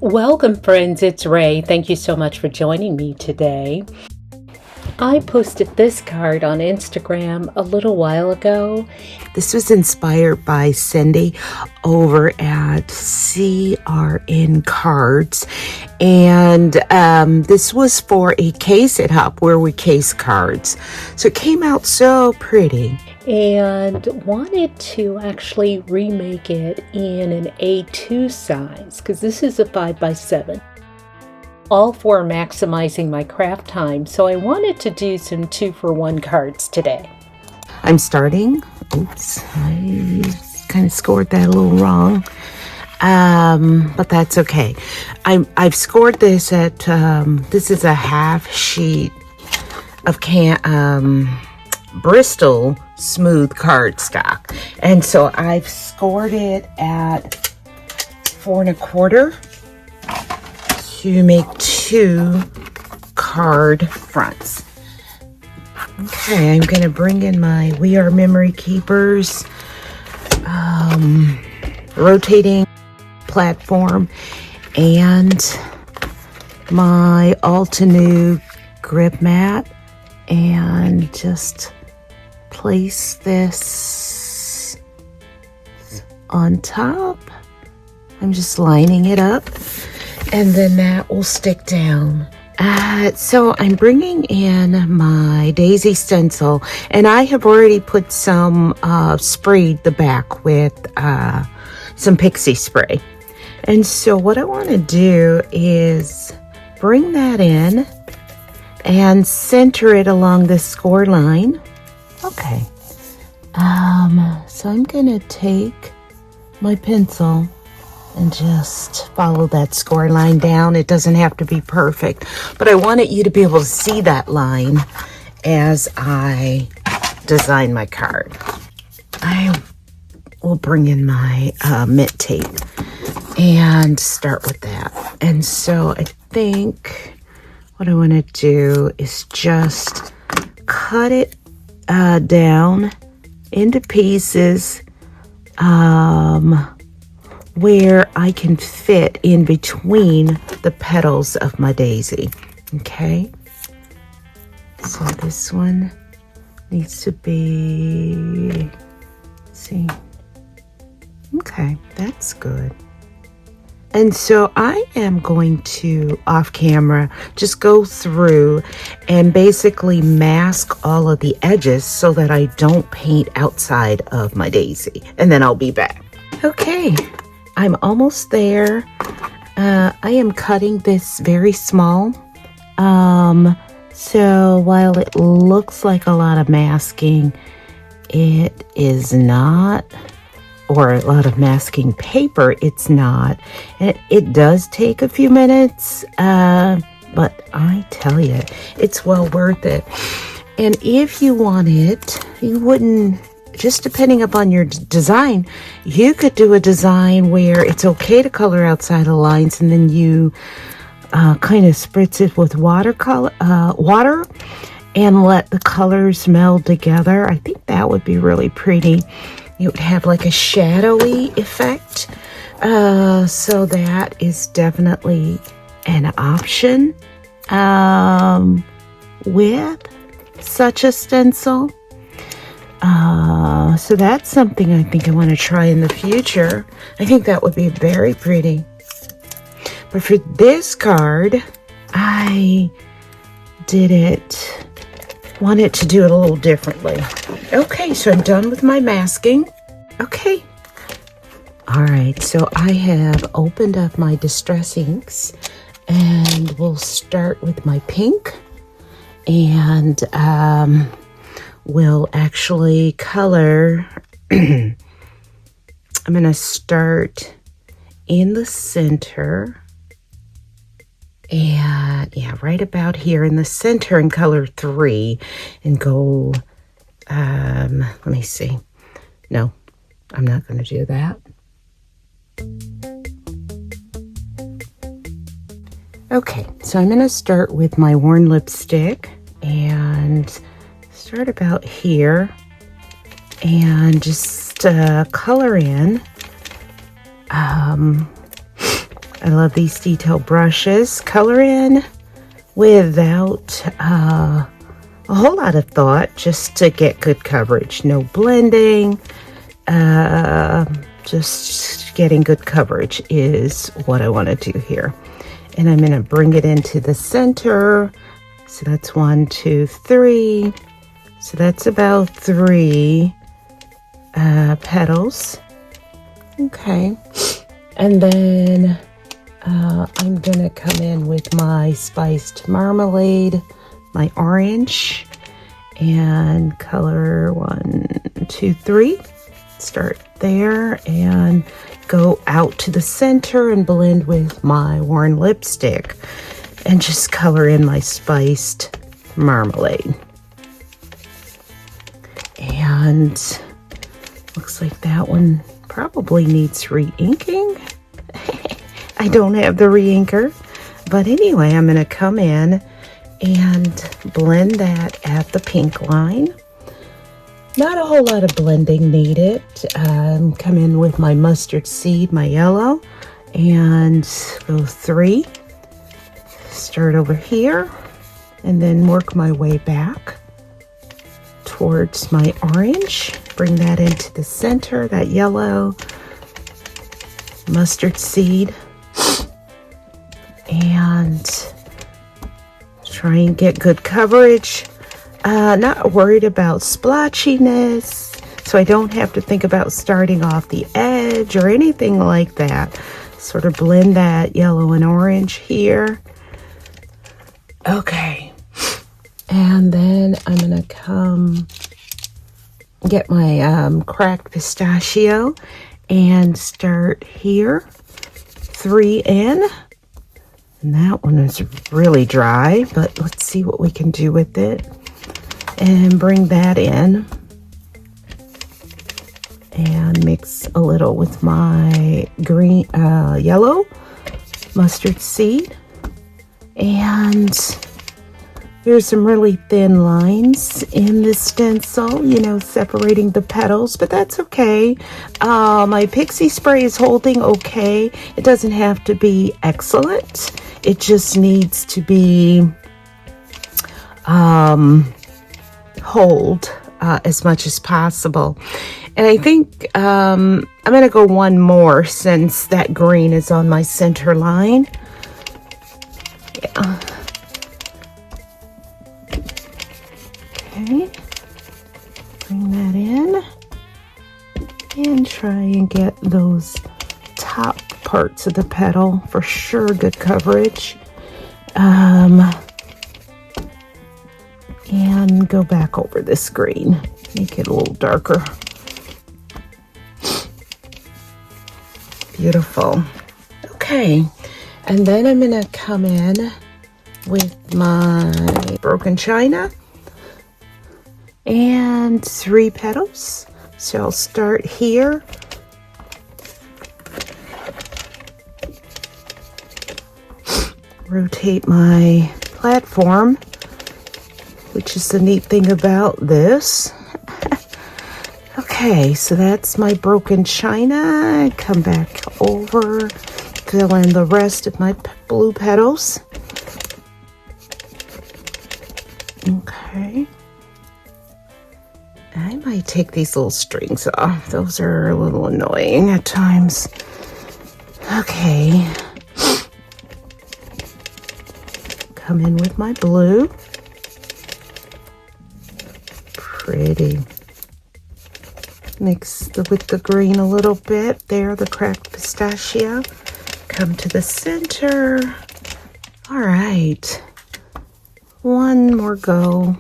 Welcome, friends. It's Rae. Thank you so much for joining me today. I posted this card on Instagram a little while ago. This was inspired by Cindy over at CRN Cards. And this was for a case at Hop where we case cards. So it came out so pretty. And wanted to actually remake it in an A2 size because this is a 5x7. All for maximizing my craft time, so I wanted to do some 2-for-1 cards today. I'm starting. Oops, I kind of scored that a little wrong. But that's okay. I've scored this at this is a half sheet of Bristol smooth cardstock, and so I've scored it at 4 1/4 to make 2 card fronts. Okay, I'm gonna bring in my We Are Memory Keepers rotating platform and my Altenew grip mat, and just place this on top. I'm just lining it up, and then that will stick down. So I'm bringing in my daisy stencil, and I have already put some sprayed the back with some pixie spray. And so what I want to do is bring that in and center it along the score line. Okay. So I'm gonna take my pencil and just follow that score line down. It doesn't have to be perfect, but I wanted you to be able to see that line as I design my card. I will bring in my mint tape and start with that. And so I think what I want to do is just cut it down into pieces where I can fit in between the petals of my daisy. Okay, so this one needs to be, see, okay, that's good. And so I am going to, off camera, just go through and basically mask all of the edges so that I don't paint outside of my daisy. And then I'll be back. Okay, I'm almost there. I am cutting this very small. So while it looks like a lot of masking, it is not. Or a lot of masking paper, it's not. It does take a few minutes, but I tell you, it's well worth it. And if you want it, you wouldn't, just depending upon your design, you could do a design where it's okay to color outside the lines, and then you kind of spritz it with watercolor, water, and let the colors meld together. I think that would be really pretty. It would have like a shadowy effect. So that is definitely an option with such a stencil. So that's something I think I want to try in the future. I think that would be very pretty. But for this card, I wanted to do it a little differently. Okay, so I'm done with my masking. Okay. All right, so I have opened up my Distress inks, and we'll start with my pink, and we'll actually color. I'm gonna start in the center, and yeah, right about here in the center, and color 3 and go, let me see. No, I'm not going to do that. Okay, so I'm going to start with my worn lipstick and start about here and just color in I love these detail brushes. Color in without a whole lot of thought, just to get good coverage. No blending, just getting good coverage is what I want to do here. And I'm going to bring it into the center. So that's 1, 2, 3. So that's about 3 petals. Okay. And then I'm going to come in with my spiced marmalade, my orange, and color 1, 2, 3. Start there and go out to the center and blend with my worn lipstick and just color in my spiced marmalade. And looks like that one probably needs re-inking. I don't have the re-inker, but anyway, I'm going to come in and blend that at the pink line. Not a whole lot of blending needed. Come in with my mustard seed, my yellow, and go 3. Start over here and then work my way back towards my orange. Bring that into the center, that yellow, mustard seed, and try and get good coverage. Not worried about splotchiness, so I don't have to think about starting off the edge or anything like that. Sort of blend that yellow and orange here. Okay, and then I'm gonna come get my cracked pistachio and start here, 3 in. And that one is really dry, but let's see what we can do with it. And bring that in and mix a little with my green, yellow mustard seed. And there's some really thin lines in this stencil, you know, separating the petals, but that's okay. My pixie spray is holding okay. It doesn't have to be excellent. It just needs to be hold as much as possible. And I think I'm going to go one more since that green is on my center line. Yeah. Okay. Bring that in and try and get those top parts of the petal for sure. Good coverage. And go back over this green, make it a little darker. Beautiful. Okay, and then I'm gonna come in with my broken china and 3 petals. So I'll start here. Rotate my platform, which is the neat thing about this. Okay, so that's my broken china. Come back over, fill in the rest of my blue petals. Okay. I might take these little strings off. Those are a little annoying at times. Okay. Come in with my blue. Pretty. Mix with the green a little bit. There, the cracked pistachio. Come to the center. All right. One more go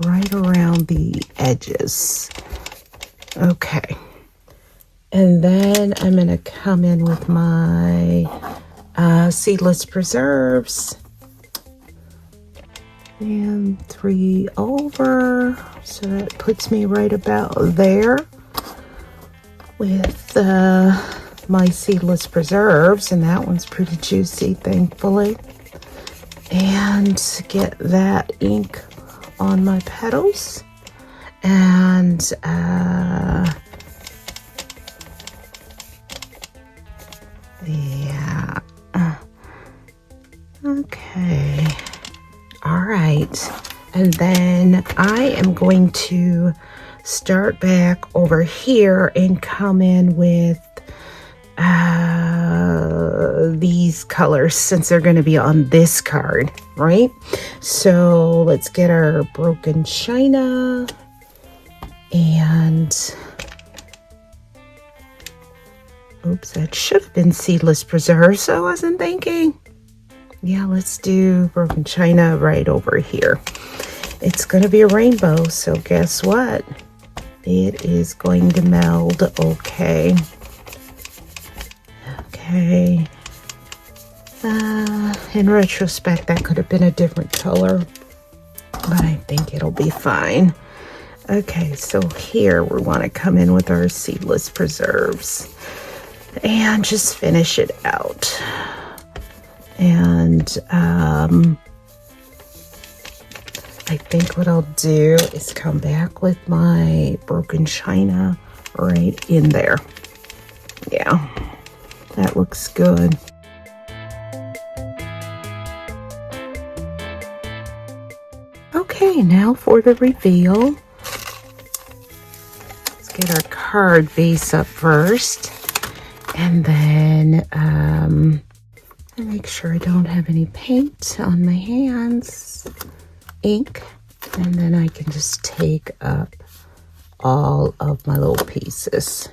right around the edges. Okay. And then I'm going to come in with my Seedless preserves. And 3 over, so that puts me right about there with my Seedless preserves, and that one's pretty juicy, thankfully. And get that ink on my petals, and yeah, Okay. All right. And then I am going to start back over here and come in with these colors since they're going to be on this card, right? So let's get our broken china and oops, that should have been seedless preserves. I wasn't thinking. Yeah, let's do broken china right over here. It's going to be a rainbow, so guess what? It is going to meld okay. Okay. In retrospect, that could have been a different color, but I think it'll be fine. Okay, so here we want to come in with our seedless preserves and just finish it out. And I think what I'll do is come back with my broken china right in there. Yeah, that looks good. Okay, now for the reveal. Let's get our card base up first. And then make sure I don't have any paint on my hands. Ink. And then I can just take up all of my little pieces.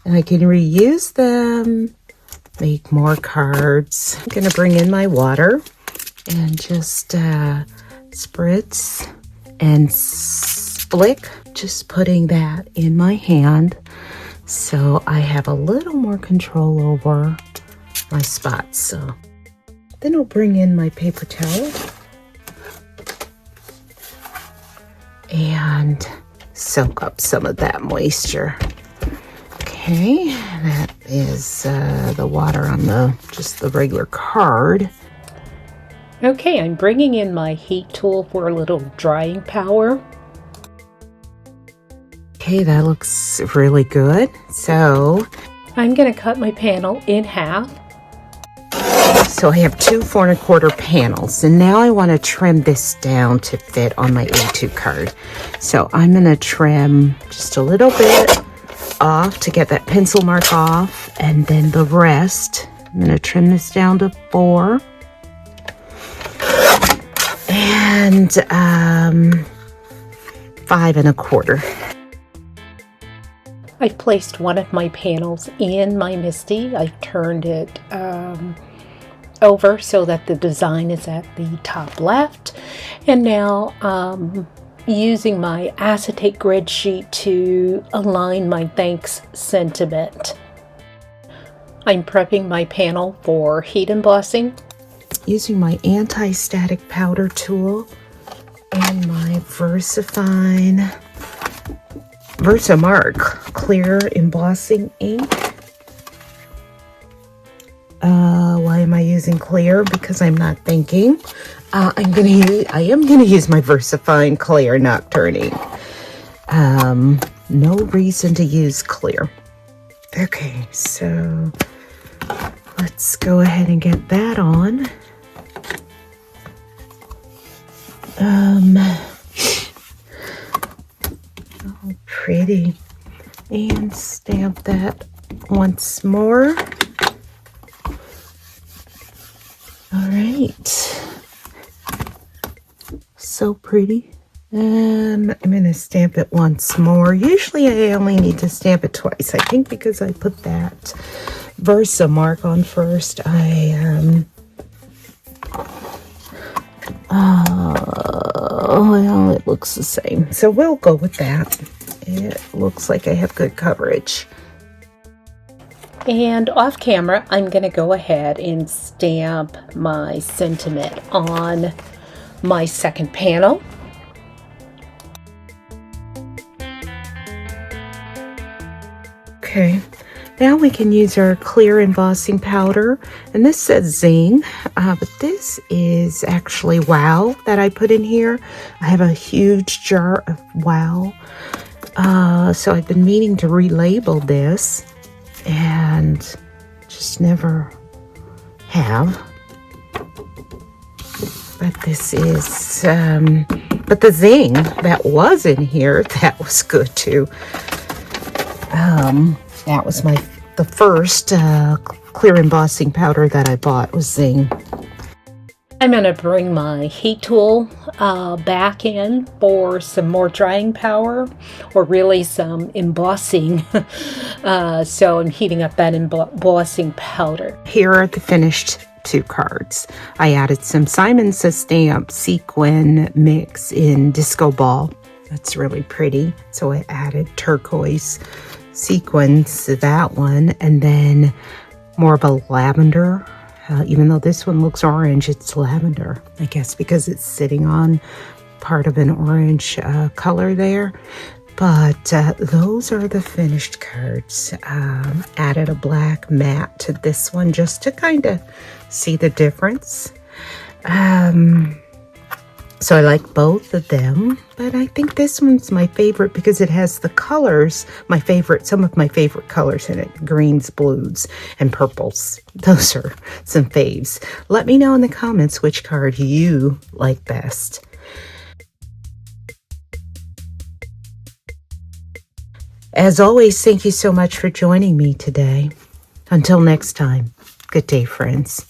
And I can reuse them, make more cards. I'm going to bring in my water and just spritz and flick, just putting that in my hand so I have a little more control over my spots. So then I'll bring in my paper towel and soak up some of that moisture. Okay, that is the water on just the regular card. Okay, I'm bringing in my heat tool for a little drying power. Okay, that looks really good. So I'm going to cut my panel in half. So I have 2 4 1/4 panels, and now I want to trim this down to fit on my A2 card. So I'm going to trim just a little bit off to get that pencil mark off, and then the rest, I'm going to trim this down to 4. And 5 1/4. I've placed one of my panels in my MISTI. I've turned it over so that the design is at the top left. And now using my acetate grid sheet to align my thanks sentiment. I'm prepping my panel for heat embossing. Using my anti-static powder tool and my Versamark clear embossing ink. Why am I using clear? Because I'm not thinking. I am gonna use my VersaFine clear Nocturne ink. No reason to use clear. Okay, so let's go ahead and get that on. Oh, pretty. And stamp that once more. All right. So pretty. And I'm going to stamp it once more. Usually I only need to stamp it twice. I think because I put that Versamark on first, well, it looks the same. So we'll go with that. It looks like I have good coverage. And off camera, I'm going to go ahead and stamp my sentiment on my second panel. Okay, now we can use our clear embossing powder, and this says Zing, but this is actually Wow that I put in here. I have a huge jar of Wow, so I've been meaning to relabel this and just never have. But this is, but the zing that was in here, that was good too. That was the first clear embossing powder that I bought was zing. I'm going to bring my heat tool back in for some more drying power, or really some embossing. So I'm heating up that embossing powder. Here are the finished 2 cards. I added some Simon Says Stamp Sequin mix in Disco Ball. That's really pretty. So I added turquoise sequins to that one, and then more of a lavender. Even though this one looks orange, it's lavender, I guess, because it's sitting on part of an orange color there. But those are the finished cards. Added a black matte to this one just to kind of see the difference. So I like both of them, but I think this one's my favorite because it has the colors, some of my favorite colors in it, greens, blues, and purples. Those are some faves. Let me know in the comments which card you like best. As always, thank you so much for joining me today. Until next time, good day, friends.